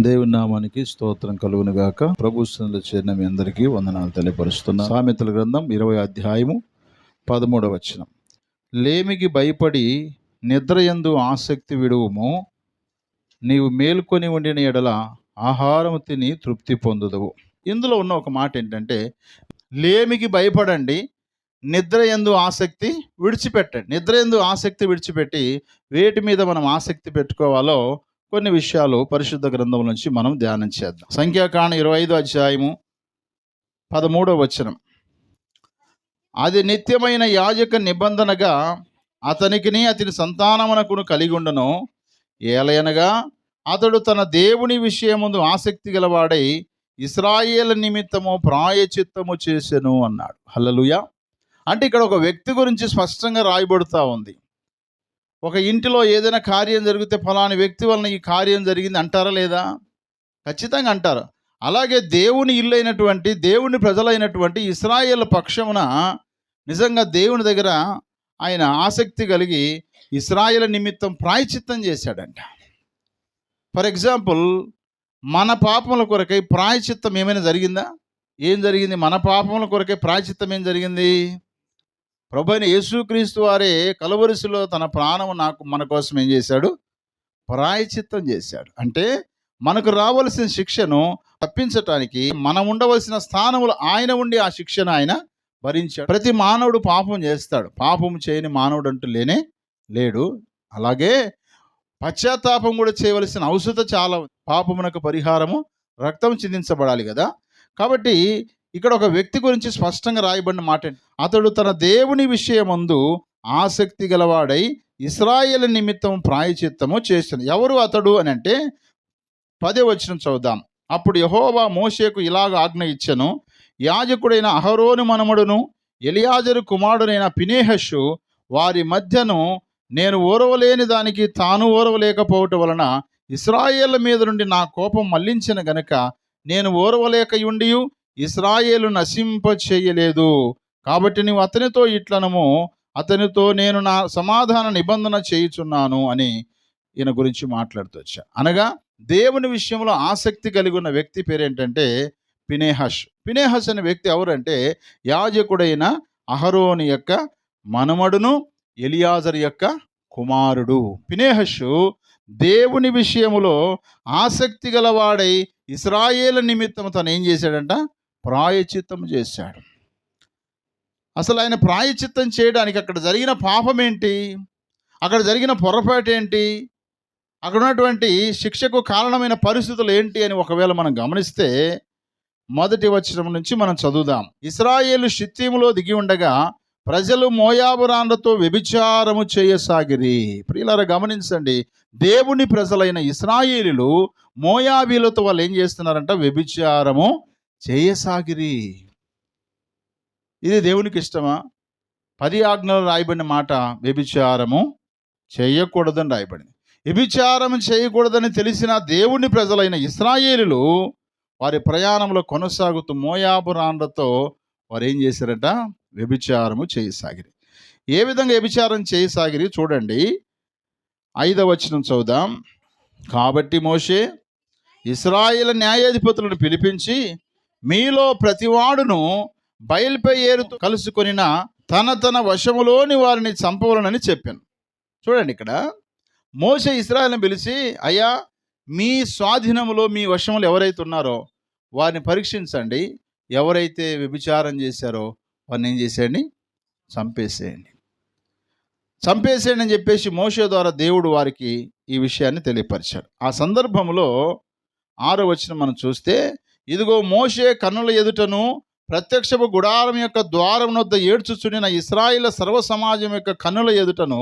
దేవుని నామానికి స్తోత్రం కలుగును గాక. ప్రభుత్వంలో చేరిన మీ అందరికీ వందనాలు తెలియపరుస్తున్నా. సామెతల గ్రంథం 20వ అధ్యాయము 13వ వచనం. లేమికి భయపడి నిద్రయందు ఆసక్తి విడువుము, నీవు మేల్కొని ఉండిన ఎడల ఆహారము తిని తృప్తి పొందుదువు. ఇందులో ఉన్న ఒక మాట ఏంటంటే, లేమికి భయపడండి, నిద్రయందు ఆసక్తి విడిచిపెట్టండి. నిద్రయందు ఆసక్తి విడిచిపెట్టి వేటి మీద మనం ఆసక్తి పెట్టుకోవాలో కొన్ని విషయాలు పరిశుద్ధ గ్రంథం నుంచి మనం ధ్యానం చేద్దాం. సంఖ్యాకాండం 25వ అధ్యాయము 13వ వచనం. అది నిత్యమైన యాజక నిబంధనగా అతనికిని అతని సంతానమునకును కలిగి ఉండును. ఏలయనగా అతడు తన దేవుని విషయముందు ఆసక్తి గలవాడై ఇశ్రాయేలు నిమిత్తము ప్రాయచిత్తము చేసెను అన్నాడు. హల్లెలూయా. అంటే ఇక్కడ ఒక వ్యక్తి గురించి స్పష్టంగా రాయబడుతూ ఉంది. ఒక ఇంటిలో ఏదైనా కార్యం జరిగితే ఫలాని వ్యక్తి వలన ఈ కార్యం జరిగింది అంటారా లేదా? ఖచ్చితంగా అంటారు. అలాగే దేవుని ఇల్లు అయినటువంటి, దేవుని ప్రజలైనటువంటి ఇశ్రాయేలు పక్షమున నిజంగా దేవుని దగ్గర ఆయన ఆసక్తి కలిగి ఇశ్రాయేలు నిమిత్తం ప్రాయచిత్తం చేశాడంట. ఫర్ ఎగ్జాంపుల్, మన పాపముల కొరకై ప్రాయచిత్తం ఏమైనా జరిగిందా? ఏం జరిగింది? మన పాపముల కొరకై ప్రాయచిత్తం ఏం జరిగింది? ప్రభువైన యేసుక్రీస్తు వారే కలువరిసిలో తన ప్రాణము మన కోసం ఏం చేశాడు? ప్రాయచిత్తం చేశాడు. అంటే మనకు రావలసిన శిక్షను తప్పించటానికి మనం ఉండవలసిన స్థానములు ఆయన ఉండి ఆ శిక్షను ఆయన భరించాడు. ప్రతి మానవుడు పాపం చేస్తాడు. పాపం చేయని మానవుడు అంటూ లేనే లేడు. అలాగే పశ్చాత్తాపం కూడా చేయవలసిన అవసరం చాలా. పాపమునకు పరిహారము రక్తం చిందించబడాలి కదా. కాబట్టి ఇక్కడ ఒక వ్యక్తి గురించి స్పష్టంగా రాయబడిన మాట, అతడు తన దేవుని విషయమందు ఆసక్తి గలవాడై ఇశ్రాయేలు నిమిత్తం ప్రాయచిత్తము చేసిన. ఎవరు అతడు అని అంటే 10వ వచనం చదువుదాం. అప్పుడు యెహోవా మోషేకు ఇలాగ ఆజ్ఞ ఇచ్చెను, యాజకుడైన అహరోను మనుమడును ఎలియాజరు కుమారుడైన ఫినెహాసు వారి మధ్యను నేను ఓర్వలేని దానికి తాను ఓర్వలేకపోవటం వలన ఇశ్రాయేలు మీద నుండి నా కోపం మళ్లించిన గనుక నేను ఓర్వలేకయుండియు ఇశ్రాయేలు నశింప చేయలేదు. కాబట్టి నీవు అతనితో ఇట్లనము, అతనితో నేను నా సమాధాన నిబంధన చేయుచున్నాను అని ఈయన గురించి మాట్లాడుతూ వచ్చా. అనగా దేవుని విషయంలో ఆసక్తి కలిగి ఉన్న వ్యక్తి పేరేంటంటే ఫినెహాసు. ఫినెహాసు అనే వ్యక్తి ఎవరంటే యాజకుడైన అహరోను యొక్క మనుమడును ఎలియాజరు యొక్క కుమారుడు. ఫినెహాసు దేవుని విషయములో ఆసక్తి గలవాడై ఇశ్రాయేలు నిమిత్తం తను ఏం చేశాడంట? ప్రాయచిత్తం చేశాడు. అసలు ఆయన ప్రాయచిత్తం చేయడానికి అక్కడ జరిగిన పాపం ఏంటి? అక్కడ జరిగిన పొరపాటు ఏంటి? అక్కడ ఉన్నటువంటి శిక్షకు కారణమైన పరిస్థితులు ఏంటి అని ఒకవేళ మనం గమనిస్తే 1వ వచనం నుంచి మనం చదువుదాం. ఇశ్రాయేలు షిత్తీములో దిగి ఉండగా ప్రజలు మోయాబు రాండ్రతో వ్యభిచారము చేయసాగిరి. ప్రియులారా గమనించండి, దేవుని ప్రజలైన ఇశ్రాయేలీలు మోయాబీలతో వాళ్ళు ఏం చేస్తున్నారంట? వ్యభిచారము చేయసాగిరి. ఇది దేవునికి ఇష్టమా? 10 ఆజ్ఞలు రాయబడిన మాట వ్యభిచారము చేయకూడదని రాయబడింది. వ్యభిచారం చేయకూడదని తెలిసిన దేవుని ప్రజలైన ఇశ్రాయేలీలు వారి ప్రయాణంలో కొనసాగుతూ మోయాబు రాండ్రతో వారు ఏం చేశారట? వ్యభిచారము చేయసాగిరి. ఏ విధంగా వ్యభిచారం చేయసాగిరి చూడండి. 5వ వచనం చదువుదాం. కాబట్టి మోషే ఇశ్రాయేలు న్యాయాధిపతులను పిలిపించి, మీలో ప్రతివాడును బయలుపై ఏరుతూ కలుసుకొనిన తన వశములోని వారిని చంపవలనని చెప్పాను. చూడండి, ఇక్కడ మోషే ఇశ్రాయేలును పిలిచి, అయ్యా, మీ స్వాధీనములో మీ వశములు ఎవరైతే ఉన్నారో వారిని పరీక్షించండి. ఎవరైతే వ్యభిచారం చేశారో వారిని ఏం చేసేయండి? చంపేసేయండి అని చెప్పేసి మోషే ద్వారా దేవుడు వారికి ఈ విషయాన్ని తెలియపరిచాడు. ఆ సందర్భంలో 6వ వచనం మనం చూస్తే, ఇదిగో మోషే కన్నుల ఎదుటను ప్రత్యక్షపు గుడారం యొక్క ద్వారం వద్ద ఏడ్చుచుండిన ఇశ్రాయేలు సర్వ సమాజం యొక్క కన్నుల ఎదుటను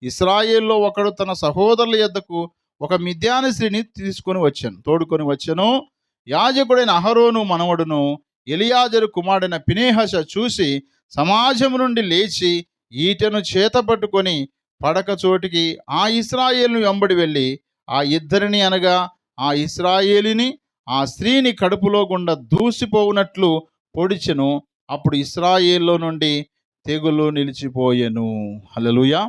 ఇశ్రాయేల్లో ఒకడు తన సహోదరుల యొద్దకు ఒక మిద్యాను స్త్రీని తోడుకొని వచ్చెను. యాజకుడైన అహరోను మనవడును ఎలియాజరు కుమారుడైన ఫినెహాసు చూసి సమాజం నుండి లేచి ఈటెను చేత పట్టుకొని పడక చోటికి ఆ ఇశ్రాయేలును వెంబడి వెళ్ళి ఆ ఇద్దరిని, అనగా ఆ ఇశ్రాయేలుని ఆ స్త్రీని కడుపులో గుండా దూసిపోవునట్లు పొడిచెను. అప్పుడు ఇశ్రాయేల్లో నుండి తెగులు నిలిచిపోయెను. హల్లెలూయా.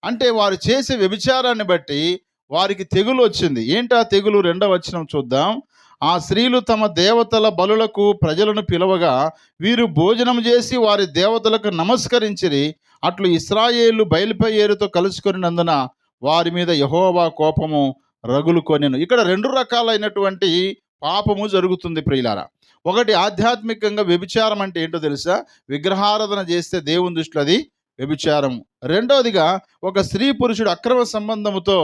అంటే వారు చేసే వ్యభిచారాన్ని బట్టి వారికి తెగులు వచ్చింది. ఏంటి ఆ తెగులు? 2వ వచనం చూద్దాం. ఆ స్త్రీలు తమ దేవతల బలులకు ప్రజలను పిలవగా వీరు భోజనం చేసి వారి దేవతలకు నమస్కరించిరి. అట్లు ఇశ్రాయేలు బయలుపయేరుతో కలుసుకొనినందున వారి మీద యెహోవా కోపము రగులుకొనెను. ఇక్కడ 2 రకాలైనటువంటి పాపము జరుగుతుంది ప్రియులారా. ఒకటి, ఆధ్యాత్మికంగా వ్యభిచారం అంటే ఏంటో తెలుసా? విగ్రహారాధన చేస్తే దేవుని దృష్టిలో అది వ్యభిచారం. రెండవదిగా, ఒక స్త్రీ పురుషుడు అక్రమ సంబంధముతో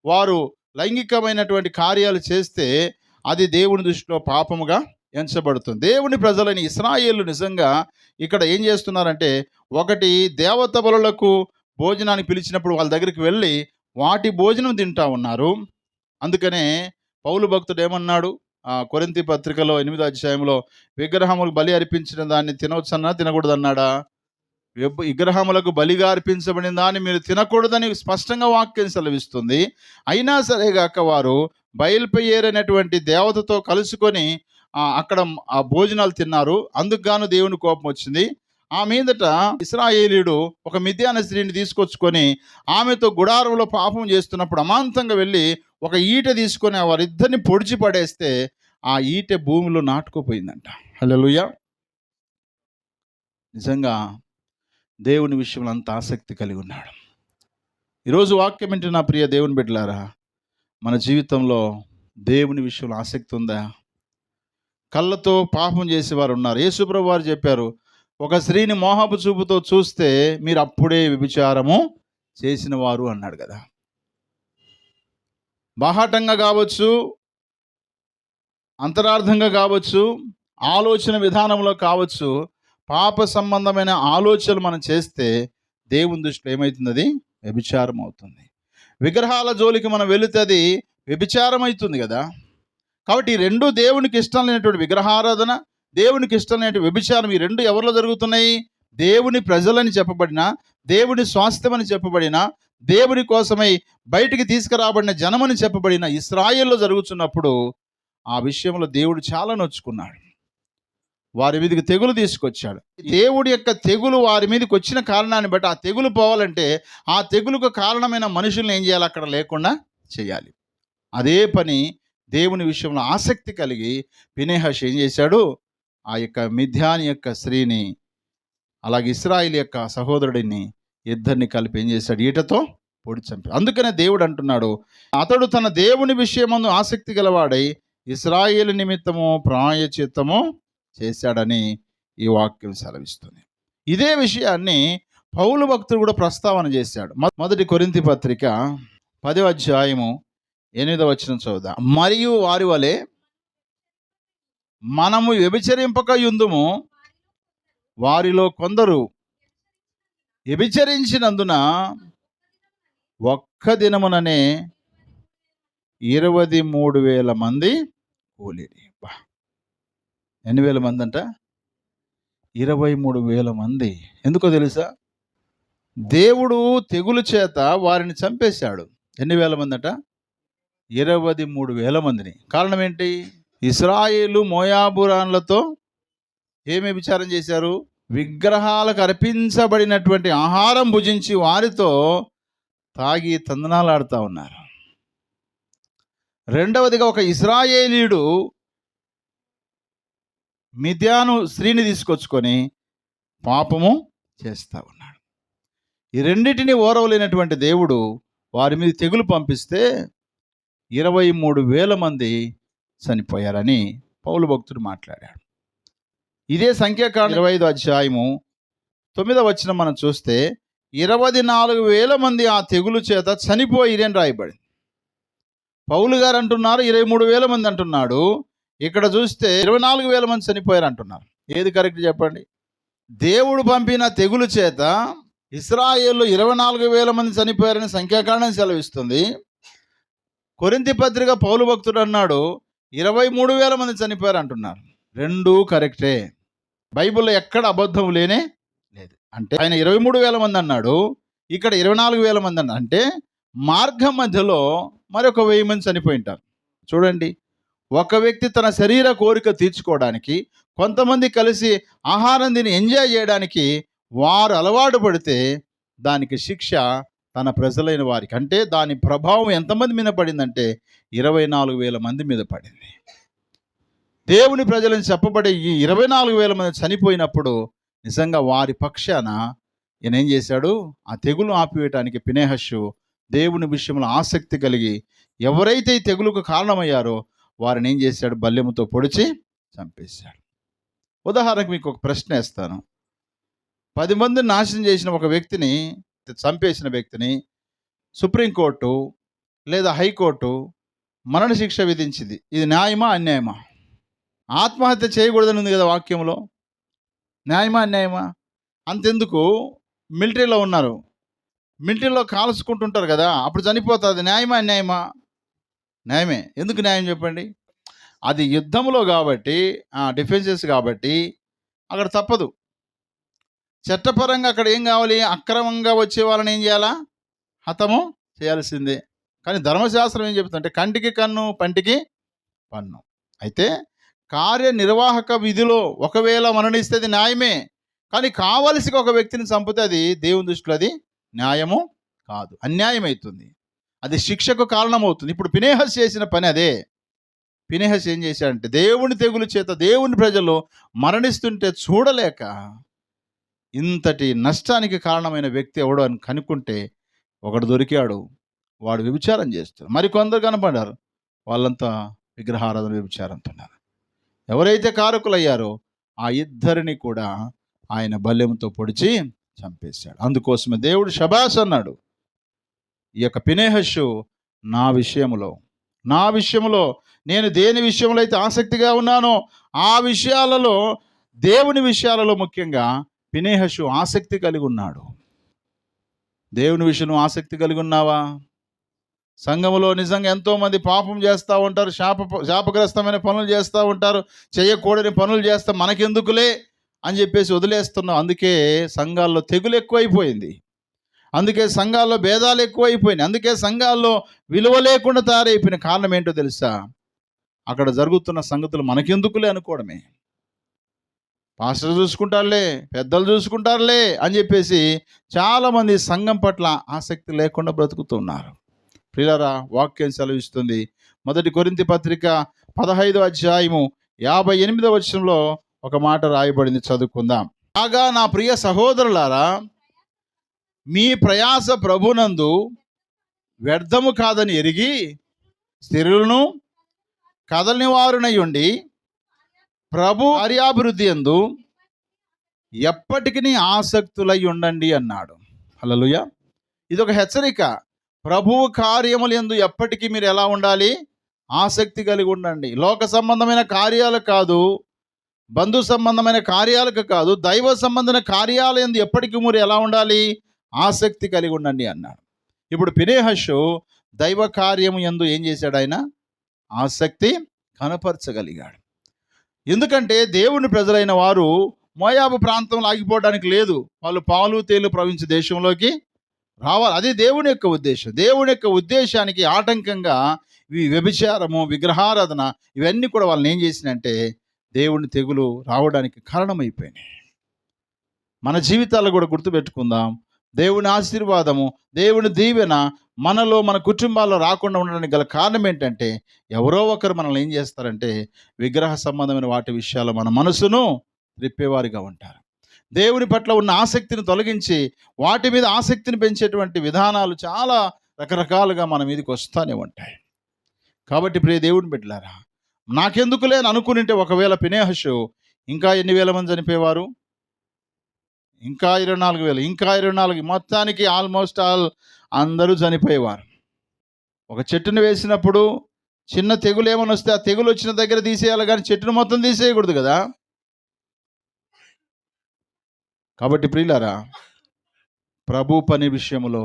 వారు లైంగికమైనటువంటి కార్యాలు చేస్తే అది దేవుని దృష్టిలో పాపముగా ఎంచబడుతుంది. దేవుని ప్రజలైన ఇశ్రాయేలు నిజంగా ఇక్కడ ఏం చేస్తున్నారంటే, ఒకటి, దేవత బలులకు భోజనానికి పిలిచినప్పుడు వాళ్ళ దగ్గరికి వెళ్ళి వాటి భోజనం తింటా ఉన్నారు. అందుకనే పౌలు భక్తుడు ఏమన్నాడు? కొరింథీ పత్రికలో 8వ అధ్యాయంలో విగ్రహములకు బలి అర్పించిన దాన్ని తినవచ్చన్నా తినకూడదన్నాడా? విగ్రహములకు బలిగా అర్పించబడిన దాన్ని మీరు తినకూడదని స్పష్టంగా వాక్యం సెలవిస్తుంది. అయినా సరేగాక వారు బయలుపేరనేటువంటి దేవతతో కలుసుకొని అక్కడ ఆ భోజనాలు తిన్నారు. అందుకు గాను దేవుని కోపం వచ్చింది. ఆ మీదట ఇశ్రాయేలీయుడు ఒక మిద్యాన స్త్రీని తీసుకొచ్చుకొని ఆమెతో గుడారంలో పాపం చేస్తున్నప్పుడు అమాంతంగా వెళ్ళి ఒక ఈట తీసుకొని వారిద్దరిని పొడిచి పడేస్తే ఆ ఈట భూమిలో నాటుకుపోయిందంట. హల్లెలూయా. నిజంగా దేవుని విషయంలో అంత ఆసక్తి కలిగి ఉన్నాడు. ఈరోజు వాక్యం ఏంటి నా ప్రియ దేవుని బిడ్డలారా? మన జీవితంలో దేవుని విషయంలో ఆసక్తి ఉందా? కళ్ళతో పాపం చేసేవారు ఉన్నారు. యేసుప్రభువు వారు చెప్పారు, ఒక స్త్రీని మోహపు చూపుతో చూస్తే మీరు అప్పుడే వ్యభిచారము చేసిన వారు అన్నాడు కదా. బాహాటంగా కావచ్చు, అంతరార్థంగా కావచ్చు, ఆలోచన విధానంలో కావచ్చు, పాప సంబంధమైన ఆలోచనలు మనం చేస్తే దేవుని దృష్టిలో ఏమవుతుంది? అది వ్యభిచారం అవుతుంది. విగ్రహాల జోలికి మనం వెళితే అది వ్యభిచారం అవుతుంది కదా. కాబట్టి ఈ 2 దేవునికి ఇష్టం లేనటువంటి విగ్రహారాధన, దేవునికి ఇష్టం లేనటువంటి వ్యభిచారం, ఈ 2 ఎవరిలో జరుగుతున్నాయి? దేవుని ప్రజలని చెప్పబడిన, దేవుని స్వాస్థ్యమని చెప్పబడిన, దేవుని కోసమై బయటికి తీసుకురాబడిన జనమని చెప్పబడిన ఇశ్రాయేల్లో జరుగుతున్నప్పుడు ఆ విషయంలో దేవుడు చాలా నొచ్చుకున్నాడు. వారి మీదకి తెగులు తీసుకొచ్చాడు. దేవుడి యొక్క తెగులు వారి మీదకి వచ్చిన కారణాన్ని బట్టి ఆ తెగులు పోవాలంటే ఆ తెగులుకు కారణమైన మనుషుల్ని ఏం చేయాలి? అక్కడ లేకుండా చేయాలి. అదే పని దేవుని విషయంలో ఆసక్తి కలిగి ఫీనెహాషు ఏం చేశాడు? ఆ యొక్క మిద్యాని యొక్క స్త్రీని, అలాగే ఇశ్రాయేలు యొక్క సహోదరుడిని, ఇద్దరిని కలిపి ఏం చేశాడు? ఈటతో పొడి చంపాడు. అందుకనే దేవుడు అంటున్నాడు, అతడు తన దేవుని విషయమందు ఆసక్తి గలవాడై ఇశ్రాయేలు నిమిత్తము ప్రాయశ్చిత్తము చేశాడని ఈ వాక్యం సెలవిస్తుంది. ఇదే విషయాన్ని పౌలు భక్తుడు కూడా ప్రస్తావన చేశాడు. 1 కొరింథీ పత్రిక 10వ అధ్యాయము 8వ వచనం చదువుదాం. మరియు వారి వలె మనము వ్యభిచరింపక యుందుము, వారిలో కొందరు వ్యభిచరించినందున ఒక్క దినముననే 23,000 మంది కూలిరి. ఎన్ని వేల మంది అంట? 23,000 మంది. ఎందుకో తెలుసా? దేవుడు తెగులు చేత వారిని చంపేశాడు. ఎన్ని వేల మంది అంట? 23,000 మందిని. కారణం ఏంటి? ఇశ్రాయేలు మోయాబురాన్లతో ఏమి విచారం చేశారు? విగ్రహాలకు అర్పించబడినటువంటి ఆహారం భుజించి వారితో తాగి తందనాలాడుతూ ఉన్నారు. రెండవదిగా, ఒక ఇశ్రాయేలీయుడు మిద్యాను స్త్రీని తీసుకొచ్చుకొని పాపము చేస్తూ ఉన్నాడు. ఈ రెండింటిని ఓరవలేనటువంటి దేవుడు వారి మీద తెగులు పంపిస్తే 23,000 మంది చనిపోయారని పౌలు భక్తుడు మాట్లాడాడు. ఇదే సంఖ్యాకాండం 25వ అధ్యాయము 9వ వచనం మనం చూస్తే 24,000 మంది ఆ తెగులు చేత చనిపోయిరని రాయబడింది. పౌలు గారు అంటున్నారు 23,000 మంది అంటున్నాడు. ఇక్కడ చూస్తే 24,000 మంది చనిపోయారు అంటున్నారు. ఏది కరెక్ట్ చెప్పండి? దేవుడు పంపిన తెగులు చేత ఇశ్రాయేల్లో 24,000 మంది చనిపోయారని సంఖ్యాకాండం సెలవిస్తుంది. కొరింథీ పత్రిక పౌలు భక్తుడు అన్నాడు 23,000 మంది చనిపోయారు అంటున్నారు. 2 కరెక్టే. బైబిల్లో ఎక్కడ అబద్ధం లేనే లేదు. అంటే ఆయన 23,000 మంది అన్నాడు, ఇక్కడ 24,000 మంది అన్నాడు. అంటే మార్గం మధ్యలో మరొక 1000 మంది చనిపోయి ఉంటారు. చూడండి, ఒక వ్యక్తి తన శరీర కోరిక తీర్చుకోవడానికి, కొంతమంది కలిసి ఆహారం తిని ఎంజాయ్ చేయడానికి వారు అలవాటు పడితే దానికి శిక్ష తన ప్రజలైన వారికి. అంటే దాని ప్రభావం ఎంతమంది మీద పడిందంటే 24,000 మంది మీద పడింది. దేవుని ప్రజలని చెప్పబడే ఈ 24,000 మంది చనిపోయినప్పుడు నిజంగా వారి పక్షాన ఈయన ఏం చేశాడు? ఆ తెగులు ఆపివేయటానికి ఫినెహషు దేవుని విషయంలో ఆసక్తి కలిగి ఎవరైతే ఈ తెగులుకు కారణమయ్యారో వారిని ఏం చేశాడు? బల్లెముతో పొడిచి చంపేశాడు. ఉదాహరణకు మీకు ఒక ప్రశ్న వేస్తాను. 10 మందిని నాశనం చేసిన ఒక వ్యక్తిని, చంపేసిన వ్యక్తిని సుప్రీంకోర్టు లేదా హైకోర్టు మరణశిక్ష విధించింది. ఇది న్యాయమా అన్యాయమా? ఆత్మహత్య చేయకూడదని ఉంది కదా వాక్యంలో. న్యాయమా అన్యాయమా? అంతెందుకు, మిలిటరీలో ఉన్నారు, మిలిటరీలో కాల్చుకుంటుంటారు కదా, అప్పుడు చనిపోతుంది. న్యాయమా అన్యాయమా? న్యాయమే. ఎందుకు న్యాయం చెప్పండి? అది యుద్ధంలో కాబట్టి, డిఫెన్సెస్ కాబట్టి అక్కడ తప్పదు. చట్టపరంగా అక్కడ ఏం కావాలి? అక్రమంగా వచ్చే వాళ్ళని ఏం చేయాలా? హతము చేయాల్సిందే. కానీ ధర్మశాస్త్రం ఏం చెబుతుందంటే కంటికి కన్ను, పంటికి పన్ను. అయితే కార్యనిర్వాహక విధిలో ఒకవేళ మరణిస్తే అది న్యాయమే. కానీ కావలసి ఒక వ్యక్తిని చంపితే అది దేవుని దృష్టిలో అది న్యాయము కాదు, అన్యాయం అవుతుంది. అది శిక్షకు కారణమవుతుంది. ఇప్పుడు ఫినెహస్ చేసిన పని అదే. ఫినెహస్ ఏం చేశాడంటే దేవుని తెగులు చేత దేవుని ప్రజలు మరణిస్తుంటే చూడలేక ఇంతటి నష్టానికి కారణమైన వ్యక్తి ఎవడో అని కనుక్కుంటే ఒకడు దొరికాడు. వాడు వ్యభిచారం చేస్తాడు. మరికొందరు కనపడ్డారు, వాళ్ళంతా విగ్రహారాధన వ్యభిచారంతున్నారు. ఎవరైతే కారకులయ్యారో ఆ ఇద్దరిని కూడా ఆయన బల్లెంతో పొడిచి చంపేశాడు. అందుకోసమే దేవుడు షబాష్ అన్నాడు. ఈ యొక్క ఫినెహషు నా విషయంలో నేను దేని విషయంలో అయితే ఆసక్తిగా ఉన్నానో ఆ విషయాలలో, దేవుని విషయాలలో ముఖ్యంగా ఫినెహషు ఆసక్తి కలిగి ఉన్నాడు. దేవుని విషయం ఆసక్తి కలిగి ఉన్నావా? సంఘములో నిజంగా ఎంతోమంది పాపం చేస్తూ ఉంటారు, శాపగ్రస్తమైన పనులు చేస్తూ ఉంటారు, చేయకూడని పనులు చేస్తా మనకెందుకులే అని చెప్పేసి వదిలేస్తున్నాం. అందుకే సంఘాల్లో తెగులు ఎక్కువైపోయింది. అందుకే సంఘాల్లో భేదాలు ఎక్కువైపోయినాయి. అందుకే సంఘాల్లో విలువ లేకుండా తయారైపోయిన కారణం ఏంటో తెలుసా? అక్కడ జరుగుతున్న సంగతులు మనకెందుకులే అనుకోవడమే. పాస్టర్ చూసుకుంటారులే, పెద్దలు చూసుకుంటారులే అని చెప్పేసి చాలామంది సంఘం పట్ల ఆసక్తి లేకుండా బ్రతుకుతున్నారు. ప్రియులారా, వాక్యం సెలవిస్తుంది. 1 కొరింథీ పత్రిక 15వ అధ్యాయము 58వ వచనంలో ఒక మాట రాయబడింది, చదువుకుందాం. కాగా నా ప్రియ సహోదరులారా, మీ ప్రయాస ప్రభునందు వ్యర్థము కాదని ఎరిగి స్థిరులను కదలని వారునై ఉండి ప్రభు కార్యాభివృద్ధి యందు ఎప్పటికీ ఆసక్తులై ఉండండి అన్నాడు. హల్లెలూయా. ఇది ఒక హెచ్చరిక. ప్రభువు కార్యములు యందు ఎప్పటికీ మీరు ఎలా ఉండాలి? ఆసక్తి కలిగి ఉండండి. లోక సంబంధమైన కార్యాలు కాదు, బంధు సంబంధమైన కార్యాలకు కాదు, దైవ సంబంధమైన కార్యాల యందు ఎప్పటికీ మీరు ఎలా ఉండాలి? ఆసక్తి కలిగి ఉండండి అన్నాడు. ఇప్పుడు ఫినెహషు దైవ కార్యము యందు ఏం చేశాడు? ఆయన ఆసక్తి కనపరచగలిగాడు. ఎందుకంటే దేవుని ప్రజలైన వారు మోయాబు ప్రాంతంలో ఆగిపోవడానికి లేదు. వాళ్ళు పాలు తేలు ప్రవహించే దేశంలోకి రావాలి. అది దేవుని యొక్క ఉద్దేశం. దేవుని యొక్క ఉద్దేశానికి ఆటంకంగా ఈ వ్యభిచారము, విగ్రహారాధన, ఇవన్నీ కూడా వాళ్ళని ఏం చేసినంటే దేవుని తెగులు రావడానికి కారణమైపోయినాయి. మన జీవితాల్లో కూడా గుర్తుపెట్టుకుందాం. దేవుని ఆశీర్వాదము, దేవుని దీవెన మనలో, మన కుటుంబాల్లో రాకుండా ఉండడానికి గల కారణం ఏంటంటే ఎవరో ఒకరు మనల్ని ఏం చేస్తారంటే విగ్రహ సంబంధమైన వాటి విషయాల్లో మన మనసును రిప్పేవారిగా ఉంటారు. దేవుని పట్ల ఉన్న ఆసక్తిని తొలగించి వాటి మీద ఆసక్తిని పెంచేటువంటి విధానాలు చాలా రకరకాలుగా మన మీదకి వస్తూనే ఉంటాయి. కాబట్టి ప్రియ దేవుని బిడ్డలారా, నాకెందుకులే అని అనుకునింటే ఒకవేళ ఫినెహషు ఇంకా ఎన్ని వేల మంది చనిపోయేవారు? ఇంకా 24,000, ఇంకా 24, మొత్తానికి ఆల్మోస్ట్ ఆల్ అందరూ చనిపోయేవారు. ఒక చెట్టును వేసినప్పుడు చిన్న తెగులు ఏమైనా వస్తే ఆ తెగులు వచ్చిన దగ్గర తీసేయాలి, కానీ చెట్టును మొత్తం తీసేయకూడదు కదా. కాబట్టి ప్రియులారా, ప్రభు పని విషయంలో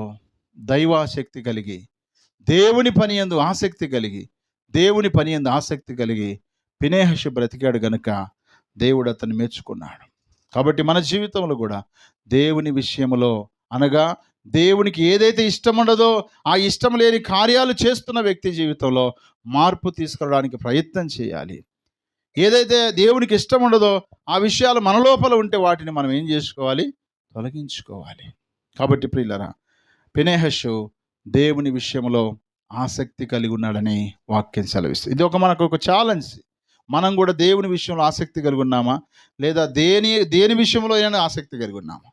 దైవాసక్తి కలిగి, దేవుని పని యందు ఆసక్తి కలిగి ఫినెహషు బ్రతికాడు గనుక దేవుడు అతన్ని మెచ్చుకున్నాడు. కాబట్టి మన జీవితంలో కూడా దేవుని విషయంలో, అనగా దేవునికి ఏదైతే ఇష్టం ఉండదో ఆ ఇష్టం లేని కార్యాలు చేస్తున్న వ్యక్తి జీవితంలో మార్పు తీసుకురావడానికి ప్రయత్నం చేయాలి. ఏదైతే దేవునికి ఇష్టం ఉండదో ఆ విషయాలు మన లోపల ఉంటే వాటిని మనం ఏం చేసుకోవాలి? తొలగించుకోవాలి. కాబట్టి ప్రియులారా, ఫినెహషు దేవుని విషయంలో ఆసక్తి కలిగి ఉన్నాడని వాక్యం సెలవిస్తుంది. ఇది మనకు ఒక ఛాలెంజ్. మనం కూడా దేవుని విషయంలో ఆసక్తి కలిగి ఉన్నామా, లేదా దేని విషయంలో అయినా ఆసక్తి కలిగి ఉన్నామా?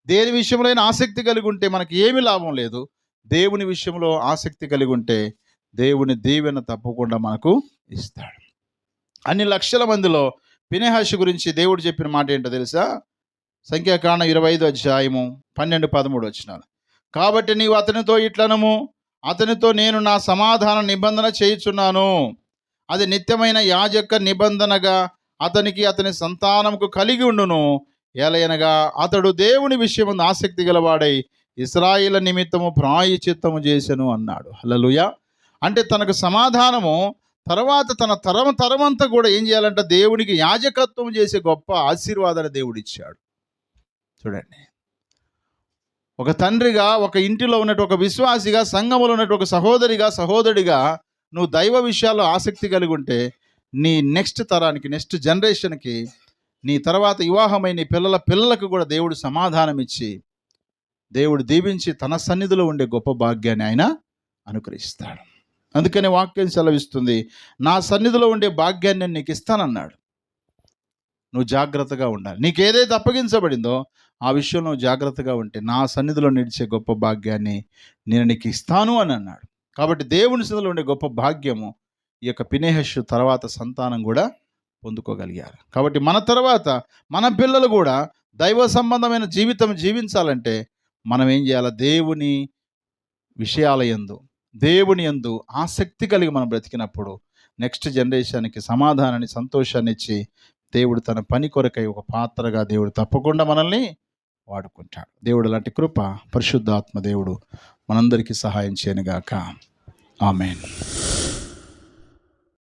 దేని విషయంలో అయినా ఆసక్తి కలిగి ఉంటే మనకి ఏమీ లాభం లేదు. దేవుని విషయంలో ఆసక్తి కలిగి ఉంటే దేవుని దీవెన తప్పకుండా మనకు ఇస్తాడు. అన్ని లక్షల మందిలో ఫినెహాషు గురించి దేవుడు చెప్పిన మాట ఏంటో తెలుసా? సంఖ్యాకాండం 25:12-13 కాబట్టి నీవు అతనితో ఇట్లనము, అతనితో నేను నా సమాధాన నిబంధన చేయుచున్నాను. అది నిత్యమైన యాజక నిబంధనగా అతనికి అతని సంతానముకు కలిగి ఉండును. ఏలయనగా అతడు దేవుని విషయమందు ఆసక్తి గలవాడై ఇశ్రాయేలు నిమిత్తము ప్రాయశ్చిత్తము చేసెను అన్నాడు. హల్లెలూయా. అంటే తనకు సమాధానము తర్వాత తన తరమంతా కూడా ఏం చేయాలంటే దేవునికి యాజకత్వం చేసే గొప్ప ఆశీర్వాదాన్ని దేవుడు ఇచ్చాడు. చూడండి, ఒక తండ్రిగా, ఒక ఇంటిలో ఉన్నట్టు ఒక విశ్వాసిగా, సంఘములో ఉన్నట్టు ఒక సహోదరుడిగా నువ్వు దైవ విషయాల్లో ఆసక్తి కలిగి ఉంటే నీ నెక్స్ట్ తరానికి, నెక్స్ట్ జనరేషన్కి, నీ తర్వాత వివాహమై నీ పిల్లలకు కూడా దేవుడు సమాధానం ఇచ్చి, దేవుడు దీవించి తన సన్నిధిలో ఉండే గొప్ప భాగ్యాన్ని ఆయన అనుగ్రహిస్తాడు. అందుకని వాక్యం సెలవిస్తుంది, నా సన్నిధిలో ఉండే భాగ్యాన్ని నేను నీకు ఇస్తానన్నాడు. నువ్వు జాగ్రత్తగా ఉండాలి. నీకు ఏదైతే అప్పగించబడిందో ఆ విషయంలో నువ్వు జాగ్రత్తగా ఉంటే నా సన్నిధిలో నిలిచే గొప్ప భాగ్యాన్ని నేను నీకు ఇస్తాను అని అన్నాడు. కాబట్టి దేవుని సన్నిధిలో ఉండే గొప్ప భాగ్యము ఈ యొక్క ఫినెహషు తర్వాత సంతానం కూడా పొందుకోగలిగారు. కాబట్టి మన తర్వాత మన పిల్లలు కూడా దైవ సంబంధమైన జీవితం జీవించాలంటే మనం ఏం చేయాలి? దేవుని విషయాల యందు, దేవుని యందు ఆసక్తి కలిగి మనం బ్రతికినప్పుడు నెక్స్ట్ జనరేషన్కి సమాధానాన్ని, సంతోషాన్ని ఇచ్చి దేవుడు తన పని కొరకై ఒక పాత్రగా దేవుడు తప్పకుండా మనల్ని వాడుకుంటాడు. దేవుడు లాంటి కృప పరిశుద్ధాత్మ దేవుడు మనందరికీ సహాయం చేయనుగాక. ఆమేన్.